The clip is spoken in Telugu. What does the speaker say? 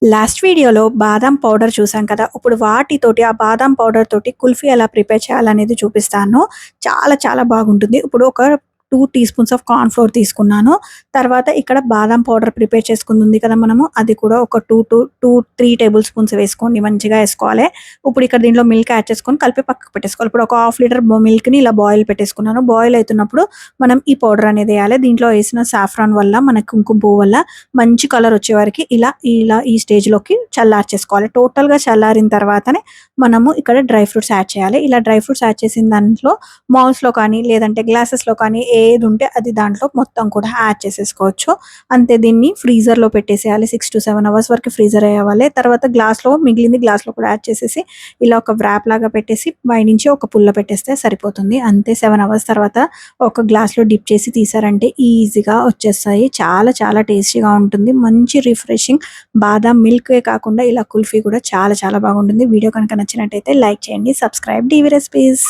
లాస్ట్ వీడియోలో బాదాం పౌడర్ చూసాం కదా! ఇప్పుడు వాటితోటి ఆ బాదాం పౌడర్ తోటి కుల్ఫీ ఎలా ప్రిపేర్ చేయాలనేది చూపిస్తాను. చాలా చాలా బాగుంటుంది. ఇప్పుడు ఒక 2 teaspoons of corn flour తీసుకున్నాను. తర్వాత ఇక్కడ బాదాం పౌడర్ ప్రిపేర్ చేసుకుందుంది కదా మనము, అది కూడా ఒక 3 టేబుల్ స్పూన్స్ వేసుకోండి. మంచిగా ఏసుకోవాలి. ఇప్పుడు ఇక్కడ దీంట్లో మిల్క్ యాడ్ చేసుకొని కలిపి పక్కకు పెట్టేసుకోవాలి. ఇప్పుడు ఒక హాఫ్ లీటర్ మిల్క్‌ని ఇలా బాయిల్ పెట్టేసుకున్నాను. బాయిల్ అయితున్నప్పుడు మనం ఈ పౌడర్ అనేది ఎయాలి. దీంట్లో ఏసిన సాఫ్రాన్ వల్ల, మన కుంకుమ పువ్వు వల్ల మంచి కలర్ వచ్చే వరకి ఇలా ఈ స్టేజ్‌లోకి చల్లార్చేసుకోవాలి. టోటల్‌గా చల్లారిన తర్వాతనే మనము ఇక్కడ డ్రై ఫ్రూట్స్ యాడ్ చేయాలి. ఇలా డ్రై ఫ్రూట్స్ యాడ్ చేసిన దాంట్లో మౌల్స్‌లో కానీ, లేదంటే గ్లాసెస్‌లో కానీ ఏదుంటే అది దాంట్లో మొత్తం కూడా యాడ్ చేసేసుకోవచ్చు. అంతే, దీన్ని ఫ్రీజర్‌లో పెట్టేసేయాలి. 6-7 అవర్స్ వరకు ఫ్రీజర్ అయ్యవ్వాలి. తర్వాత మిగిలింది గ్లాస్‌లో కూడా యాడ్ చేసేసి ఇలా ఒక వ్రాప్ లాగా పెట్టేసి పైనుంచి ఒక పుల్ల పెట్టేస్తే సరిపోతుంది. అంతే, 7 అవర్స్ తర్వాత ఒక గ్లాస్‌లో డిప్ చేసి తీశారంటే ఈజీగా వచ్చేస్తాయి. చాలా చాలా టేస్టీగా ఉంటుంది. మంచి రిఫ్రెషింగ్ బాదాం మిల్కే కాకుండా ఇలా కుల్ఫీ కూడా చాలా చాలా బాగుంటుంది. వీడియో కనుక నచ్చినట్టయితే లైక్ చేయండి. Subscribe DV recipes.